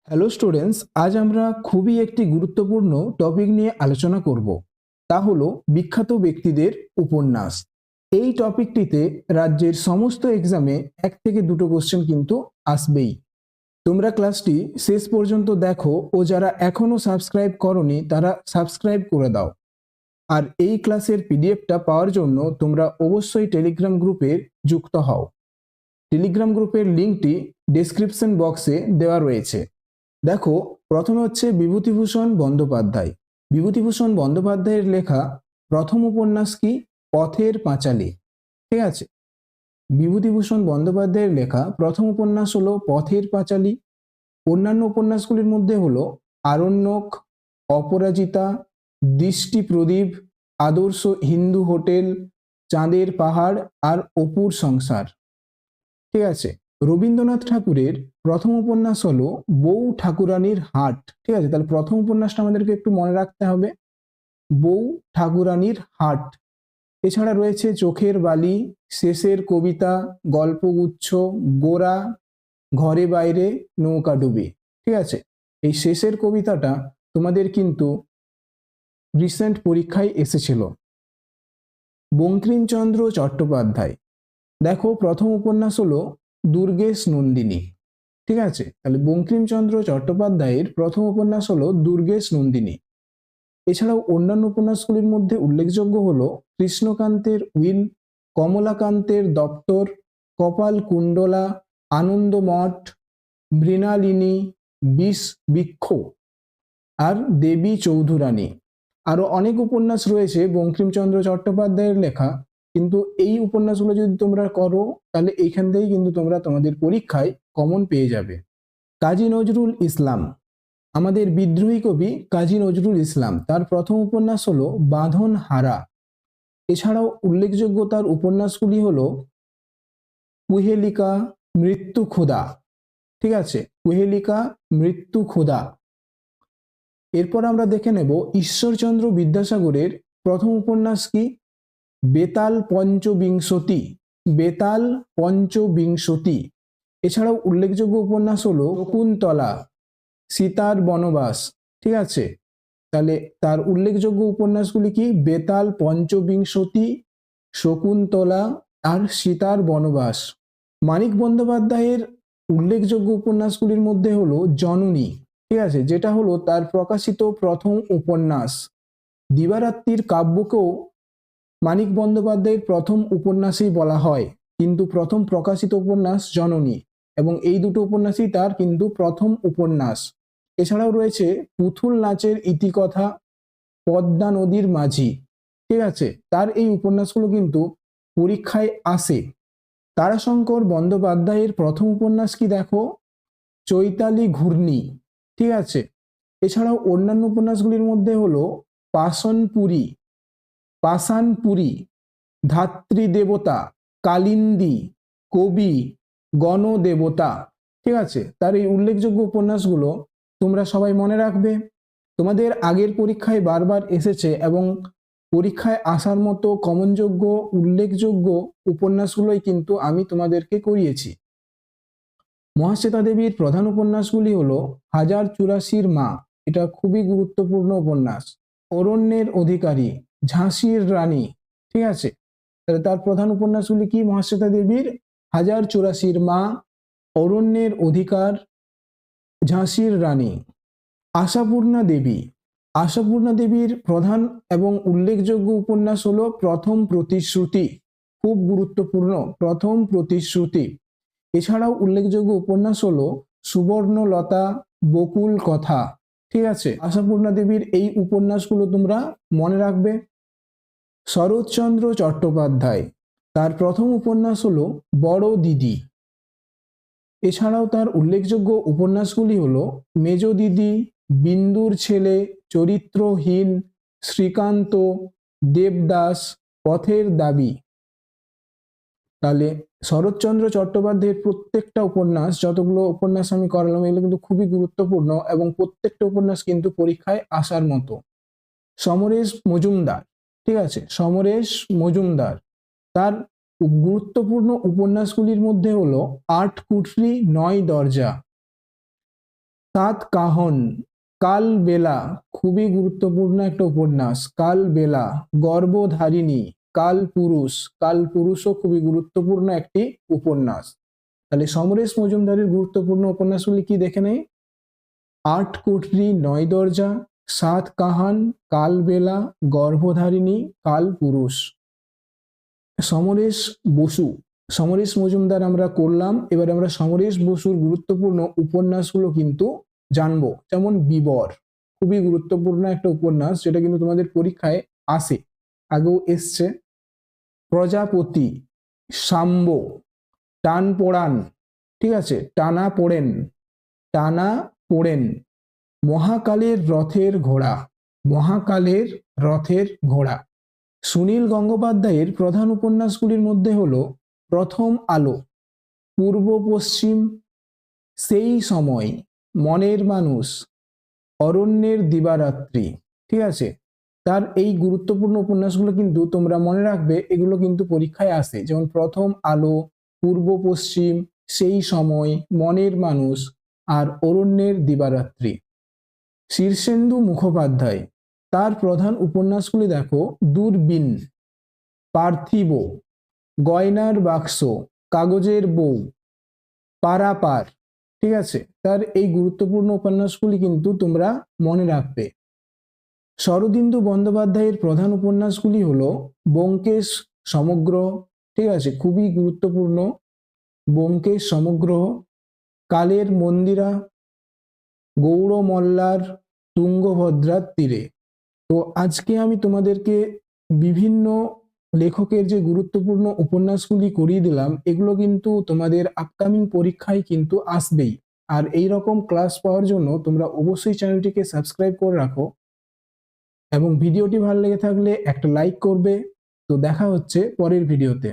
Hello students, আজ আমরা খুবই একটি গুরুত্বপূর্ণ টপিক নিয়ে আলোচনা করব। তা হলো বিখ্যাত ব্যক্তিদের উপন্যাস। এই টপিকটিতে রাজ্যের সমস্ত এক্সামে 1 থেকে 2টো কোশ্চেন কিন্তু আসবেই। তোমরা ক্লাসটি শেষ পর্যন্ত দেখো ও যারা এখনো সাবস্ক্রাইব করনি তারা সাবস্ক্রাইব করে দাও। আর এই ক্লাসের পিডিএফটা পাওয়ার জন্য তোমরা অবশ্যই টেলিগ্রাম গ্রুপে যুক্ত হও। টেলিগ্রাম গ্রুপের লিঙ্কটি ডেসক্রিপশন বক্সে দেওয়া রয়েছে। দেখো, প্রথমে হচ্ছে বিভূতিভূষণ বন্দ্যোপাধ্যায়। বিভূতিভূষণ বন্দ্যোপাধ্যায়ের লেখা প্রথম উপন্যাস কি? পথের পাঁচালী। ঠিক আছে, বিভূতিভূষণ বন্দ্যোপাধ্যায়ের লেখা প্রথম উপন্যাস হলো পথের পাঁচালী। অন্যান্য উপন্যাসগুলির মধ্যে হলো আরণ্যক, অপরাজিতা, দৃষ্টি প্রদীপ, আদর্শ হিন্দু হোটেল, চাঁদের পাহাড় আর অপুর সংসার। ঠিক আছে, রবীন্দ্রনাথ ঠাকুরের প্রথম উপন্যাস হলো বউ ঠাকুরানীর হাট। ঠিক আছে, তাহলে প্রথম উপন্যাসটা আমাদেরকে একটু মনে রাখতে হবে, বউ ঠাকুরানীর হাট। এছাড়া রয়েছে চোখের বালি, শেষের কবিতা, গল্পগুচ্ছ, গোরা, ঘরে বাইরে, নৌকাডুবি। ঠিক আছে, এই শেষের কবিতাটা তোমাদের কিন্তু রিসেন্ট পরীক্ষায় এসেছিল। বঙ্কিমচন্দ্র চট্টোপাধ্যায়, দেখো প্রথম উপন্যাস হলো দুর্গেশ নন্দিনী। ঠিক আছে, তাহলে বঙ্কিমচন্দ্র চট্টোপাধ্যায়ের প্রথম উপন্যাস হলো দুর্গেশ নন্দিনী। এছাড়াও অন্যান্য উপন্যাসগুলির মধ্যে উল্লেখযোগ্য হলো কৃষ্ণকান্তের উইল, কমলাকান্তের দপ্তর, কপাল কুণ্ডলা, আনন্দমঠ, মৃণালিনী, বিষ বৃক্ষ আর দেবী চৌধুরানী। আরো অনেক উপন্যাস রয়েছে বঙ্কিমচন্দ্র চট্টোপাধ্যায়ের লেখা, কিন্তু এই উপন্যাসগুলো যদি তোমরা করো তাহলে এইখান থেকেই কিন্তু তোমরা তোমাদের পরীক্ষায় কমন পেয়ে যাবে। কাজী নজরুল ইসলাম, আমাদের বিদ্রোহী কবি কাজী নজরুল ইসলাম, তার প্রথম উপন্যাস হলো বাঁধন হারা। এছাড়াও উল্লেখযোগ্য তার উপন্যাসগুলি হলো কুহেলিকা, মৃত্যু ক্ষুধা। ঠিক আছে, কুহেলিকা, মৃত্যু ক্ষুধা। এরপর আমরা দেখে নেব ঈশ্বরচন্দ্র বিদ্যাসাগরের প্রথম উপন্যাস কি? বেতাল পঞ্চবিংশতি। বেতাল পঞ্চবিংশতি। এছাড়াও উল্লেখযোগ্য উপন্যাস হলো শকুন্তলা, সীতার বনবাস। ঠিক আছে, তাহলে তার উল্লেখযোগ্য উপন্যাসগুলি কি? বেতাল পঞ্চবিংশতি, শকুন্তলা আর সীতার বনবাস। মানিক বন্দ্যোপাধ্যায়ের উল্লেখযোগ্য উপন্যাসগুলির মধ্যে হলো জননী। ঠিক আছে, যেটা হলো তার প্রকাশিত প্রথম উপন্যাস। দিবারাত্রির কাব্যকেও মানিক বন্দ্যোপাধ্যায়ের প্রথম উপন্যাসই বলা হয়, কিন্তু প্রথম প্রকাশিত উপন্যাস জননী, এবং এই দুটো উপন্যাসই তার কিন্তু প্রথম উপন্যাস। এছাড়াও রয়েছে পুতুল নাচের ইতিকথা, পদ্মা নদীর মাঝি। ঠিক আছে, তার এই উপন্যাসগুলো কিন্তু পরীক্ষায় আসে। তারাশঙ্কর বন্দ্যোপাধ্যায়ের প্রথম উপন্যাস কি? দেখো, চৈতালি ঘূর্ণি। ঠিক আছে, এছাড়াও অন্যান্য উপন্যাসগুলির মধ্যে হলো পাষাণপুরী, পাষাণপুরী, ধাত্রী দেবতা, কালিন্দী, কবি, গণদেবতা। ঠিক আছে, তার এই উল্লেখযোগ্য উপন্যাসগুলো তোমরা সবাই মনে রাখবে। তোমাদের আগের পরীক্ষায় বারবার এসেছে এবং পরীক্ষায় আসার মতো কমনযোগ্য উল্লেখযোগ্য উপন্যাসগুলোই কিন্তু আমি তোমাদেরকে করিয়েছি। মহাশ্বেতা দেবীর প্রধান উপন্যাসগুলি হলো হাজার চুরাশির মা, এটা খুবই গুরুত্বপূর্ণ উপন্যাস। অরণ্যের অধিকারী, ঝাঁসির রানী। ঠিক আছে, তাহলে তার প্রধান উপন্যাসগুলি কি? মহাশ্বেতা দেবীর হাজার চুরাশির মা, অরণ্যের অধিকার, ঝাঁসির রানী। আশাপূর্ণা দেবী, আশাপূর্ণা দেবীর প্রধান এবং উল্লেখযোগ্য উপন্যাস হলো প্রথম প্রতিশ্রুতি, খুব গুরুত্বপূর্ণ, প্রথম প্রতিশ্রুতি। এছাড়াও উল্লেখযোগ্য উপন্যাস হলো সুবর্ণলতা, বকুল কথা। ঠিক আছে, আশাপূর্ণা দেবীর এই উপন্যাসগুলো তোমরা মনে রাখবে। শরৎচন্দ্র চট্টোপাধ্যায়, তার প্রথম উপন্যাস হলো বড় দিদি। এছাড়াও তার উল্লেখযোগ্য উপন্যাসগুলি হলো মেজ দিদি, বিন্দুর ছেলে, চরিত্রহীন, শ্রীকান্ত, দেবদাস, পথের দাবি। তাহলে শরৎচন্দ্র চট্টোপাধ্যায়ের প্রত্যেকটা উপন্যাস, যতগুলো উপন্যাস আমি করালাম, এগুলো কিন্তু খুবই গুরুত্বপূর্ণ এবং প্রত্যেকটা উপন্যাস কিন্তু পরীক্ষায় আসার মতো। সমরেশ মজুমদার, ঠিক আছে, সমরেশ মজুমদার, তার গুরুত্বপূর্ণ উপন্যাসগুলির মধ্যে হলো আট কুঠরি নয় দরজা। সাতকাহন, কালবেলা, খুবই গুরুত্বপূর্ণ একটা উপন্যাস। কালবেলা, গর্ভধারিণী, কালপুরুষ, কালপুরুষও খুবই গুরুত্বপূর্ণ একটি উপন্যাস। তাহলে সমরেশ মজুমদারের গুরুত্বপূর্ণ উপন্যাসগুলি কি দেখে নেই? আটকোটরি, নয় দরজা, সাতকাহান, কালবেলা, গর্ভধারিণী, কালপুরুষ। সমরেশ বসু, সমরেশ মজুমদার আমরা করলাম, এবার আমরা সমরেশ বসুর গুরুত্বপূর্ণ উপন্যাসগুলো কিন্তু জানবো। যেমন বিবর, খুবই গুরুত্বপূর্ণ একটা উপন্যাস, যেটা কিন্তু তোমাদের পরীক্ষায় আসে, আগেও এসছে। প্রজাপতি, শাম্ব, টান পোড়ান, ঠিক আছে, টানা পোড়েন, টানা পোড়েন, মহাকালের রথের ঘোড়া, মহাকালের রথের ঘোড়া। সুনীল গঙ্গোপাধ্যায়ের প্রধান উপন্যাসগুলির মধ্যে হলো প্রথম আলো, পূর্ব পশ্চিম, সেই সময়, মনের মানুষ, অরণ্যের দিবারাত্রি। ঠিক আছে, তার এই গুরুত্বপূর্ণ উপন্যাসগুলো কিন্তু তোমরা মনে রাখবে, এগুলো কিন্তু পরীক্ষায় আসে। যেমন প্রথম আলো, পূর্ব পশ্চিম, সেই সময়, মনের মানুষ আর অরণ্যের দিবারাত্রি। শীর্ষেন্দু মুখোপাধ্যায়, তার প্রধান উপন্যাসগুলি দেখো, দূরবীন, পার্থিব, গয়নার বাক্স, কাগজের বউ, পারাপার। ঠিক আছে, তার এই গুরুত্বপূর্ণ উপন্যাসগুলি কিন্তু তোমরা মনে রাখবে। শরদিন্দু বন্দ্যোপাধ্যায়ের প্রধান উপন্যাসগুলি হলো ব্যোমকেশ সমগ্র, ঠিক আছে, খুবই গুরুত্বপূর্ণ, ব্যোমকেশ সমগ্র, কালের মন্দিরা, গৌড় মল্লার তুঙ্গভদ্রার তীরে। তো আজকে আমি তোমাদেরকে বিভিন্ন লেখকের যে গুরুত্বপূর্ণ উপন্যাসগুলি করিয়ে দিলাম, এগুলো কিন্তু তোমাদের আপকামিং পরীক্ষায় কিন্তু আসবেই। আর এই রকম ক্লাস পাওয়ার জন্য তোমরা অবশ্যই চ্যানেলটিকে সাবস্ক্রাইব করে রাখো, এবং ভিডিওটি ভালো লেগে থাকলে একটা লাইক করবে। তো দেখা হচ্ছে পরের ভিডিওতে।